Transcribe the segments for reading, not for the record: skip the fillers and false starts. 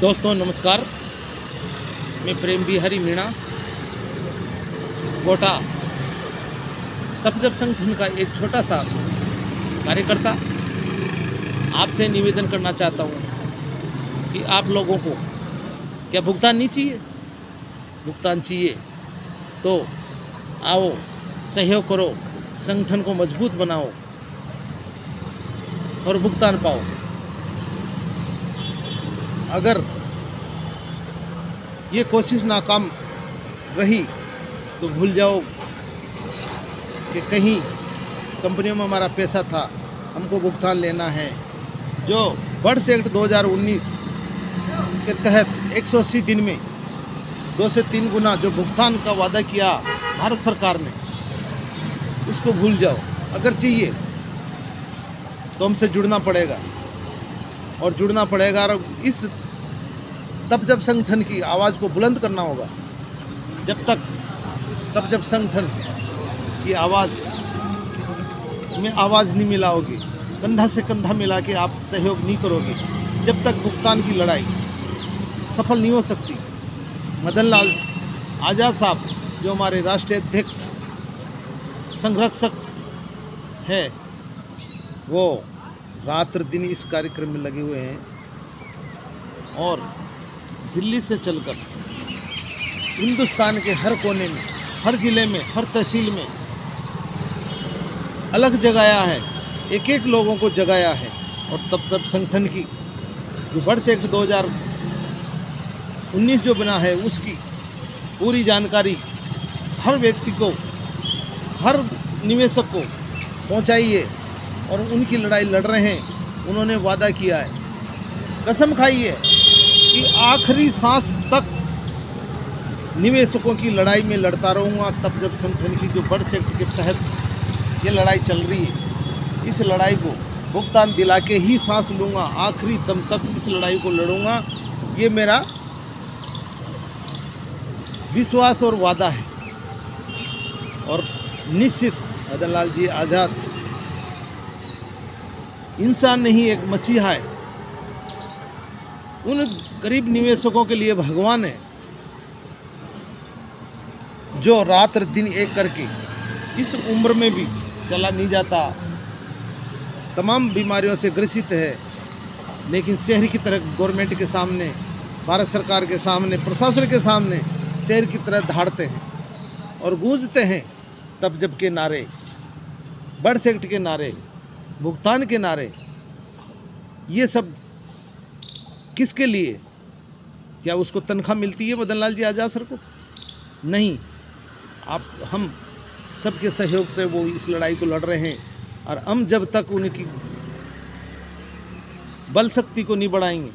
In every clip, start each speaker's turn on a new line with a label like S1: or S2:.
S1: दोस्तों नमस्कार, मैं प्रेम बिहारी मीणा गोटा तपजप संगठन का एक छोटा सा कार्यकर्ता आपसे निवेदन करना चाहता हूँ कि आप लोगों को क्या भुगतान नहीं चाहिए? भुगतान चाहिए तो आओ, सहयोग करो, संगठन को मजबूत बनाओ और भुगतान पाओ। अगर ये कोशिश नाकाम रही तो भूल जाओ कि कहीं कंपनियों में हमारा पैसा था, हमको भुगतान लेना है। जो बर्ड्स एक्ट 2019 के तहत 180 दिन में 2 से 3 गुना जो भुगतान का वादा किया भारत सरकार ने, उसको भूल जाओ। अगर चाहिए तो हमसे जुड़ना पड़ेगा और जुड़ना पड़ेगा और इस तपजप संगठन की आवाज़ को बुलंद करना होगा। जब तक तपजप संगठन की आवाज़ में आवाज़ नहीं मिलाओगे, कंधा से कंधा मिला के आप सहयोग नहीं करोगे, जब तक भुगतान की लड़ाई सफल नहीं हो सकती। मदन लाल आज़ाद साहब जो हमारे राष्ट्रीय अध्यक्ष संरक्षक है, वो रात दिन इस कार्यक्रम में लगे हुए हैं और दिल्ली से चलकर हिंदुस्तान के हर कोने में, हर ज़िले में, हर तहसील में अलग जगाया है, एक एक लोगों को जगाया है। और तब संगठन की जो बर्ड्स एक्ट 2019 जो बना है, उसकी पूरी जानकारी हर व्यक्ति को, हर निवेशक को पहुंचाइए और उनकी लड़ाई लड़ रहे हैं। उन्होंने वादा किया है, कसम खाई है कि आखिरी सांस तक निवेशकों की लड़ाई में लड़ता रहूँगा। तपजप संगठन की जो बर्ड्स एक्ट के तहत ये लड़ाई चल रही है, इस लड़ाई को भुगतान दिला के ही सांस लूँगा, आखिरी दम तक इस लड़ाई को लड़ूँगा। ये मेरा विश्वास और वादा है। और निश्चित मदन लाल जी आज़ाद इंसान नहीं, एक मसीहा है। उन गरीब निवेशकों के लिए भगवान है जो रात दिन एक करके इस उम्र में भी चला नहीं जाता, तमाम बीमारियों से ग्रसित है, लेकिन शहर की तरह गवर्नमेंट के सामने, भारत सरकार के सामने, प्रशासन के सामने शहर की तरह धाड़ते हैं और गूंजते हैं तपजप के नारे, बर्ड्स एक्ट के नारे, भुगतान के नारे। ये सब किसके लिए? क्या उसको तनख्वाह मिलती है मदन लाल जी आज़ाद सर को? नहीं। हम सबके सहयोग से वो इस लड़ाई को लड़ रहे हैं और हम जब तक उनकी बल शक्ति को नहीं बढ़ाएंगे,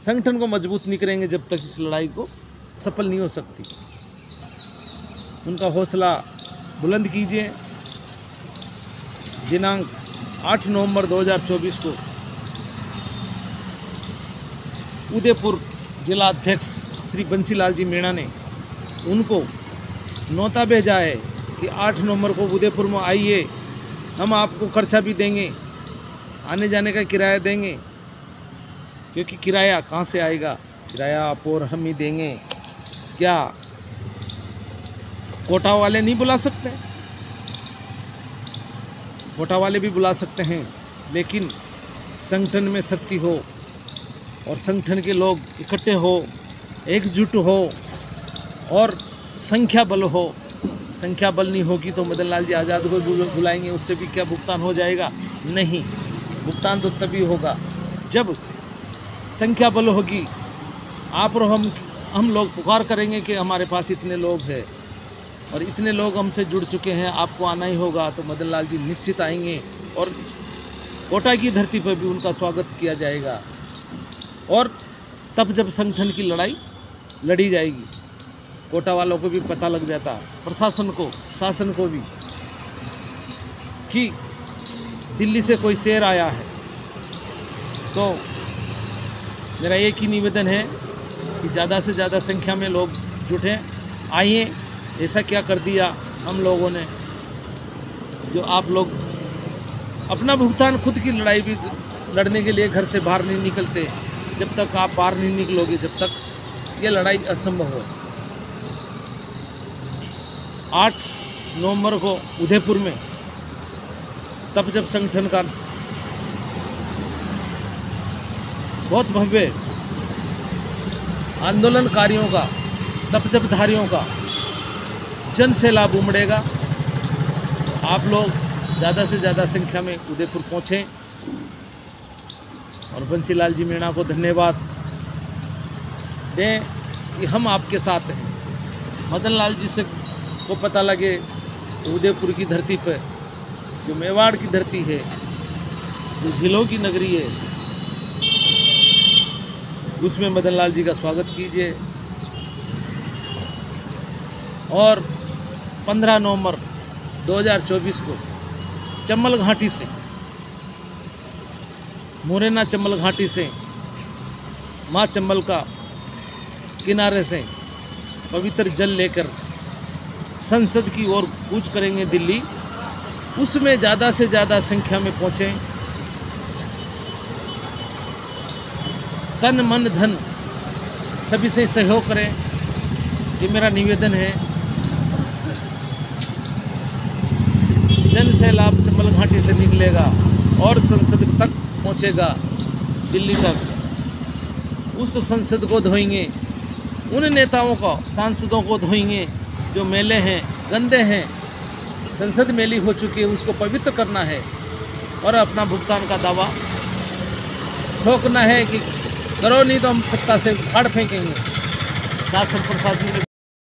S1: संगठन को मजबूत नहीं करेंगे, जब तक इस लड़ाई को सफल नहीं हो सकती। उनका हौसला बुलंद कीजिए। दिनांक 8 नवंबर 2024 को उदयपुर जिला अध्यक्ष श्री बंसीलाल जी मीणा ने उनको न्योता भेजा है कि 8 नवंबर को उदयपुर में आइए, हम आपको खर्चा भी देंगे, आने जाने का किराया देंगे। क्योंकि किराया कहाँ से आएगा? किराया आप और हम ही देंगे। क्या कोटा वाले नहीं बुला सकते? कोटा वाले भी बुला सकते हैं, लेकिन संगठन में शक्ति हो और संगठन के लोग इकट्ठे हो, एकजुट हो और संख्या बल हो। संख्या बल नहीं होगी तो मदन लाल जी आज़ाद को बुलाएंगे, उससे भी क्या भुगतान हो जाएगा? नहीं। भुगतान तो तभी होगा जब संख्या बल होगी। आप और हम लोग पुकार करेंगे कि हमारे पास इतने लोग हैं और इतने लोग हमसे जुड़ चुके हैं, आपको आना ही होगा। तो मदन लाल जी निश्चित आएंगे और कोटा की धरती पर भी उनका स्वागत किया जाएगा और तपजप संगठन की लड़ाई लड़ी जाएगी। कोटा वालों को भी पता लग जाता, प्रशासन को, शासन को भी, कि दिल्ली से कोई शेर आया है। तो मेरा एक ही निवेदन है कि ज़्यादा से ज़्यादा संख्या में लोग जुटें, आइए। ऐसा क्या कर दिया हम लोगों ने जो आप लोग अपना भुगतान खुद की लड़ाई भी लड़ने के लिए घर से बाहर नहीं निकलते, जब तक आप पार नहीं निकलोगे, जब तक ये लड़ाई असंभव है। 8 नवंबर को उदयपुर में तब जब संगठन का बहुत भव्य आंदोलनकारियों का, तपजपधारियों का जन सैलाब उमड़ेगा। आप लोग ज़्यादा से ज़्यादा संख्या में उदयपुर पहुँचें और बंसीलाल जी मीणा को धन्यवाद दें कि हम आपके साथ हैं। मदन लाल जी से को पता लगे उदयपुर की धरती पर, जो मेवाड़ की धरती है, जो झीलों की नगरी है, उसमें मदन लाल जी का स्वागत कीजिए। और 15 नवंबर 2024 को चंबल घाटी से, मुरैना चंबल घाटी से, माँ चंबल का किनारे से पवित्र जल लेकर संसद की ओर कूच करेंगे दिल्ली। उसमें ज़्यादा से ज़्यादा संख्या में पहुँचें। तन मन धन सभी से सहयोग करें, ये मेरा निवेदन है। जन सैलाब चंबल घाटी से निकलेगा और संसद तक पहुंचेगा, दिल्ली तक। उस संसद को धोएंगे, उन नेताओं को, सांसदों को धोएंगे जो मैले हैं, गंदे हैं। संसद मैली हो चुकी है, उसको पवित्र करना है और अपना भुगतान का दावा ठोकना है कि करो, नहीं तो हम सत्ता से उखाड़ फेंकेंगे। शासन प्रशासन के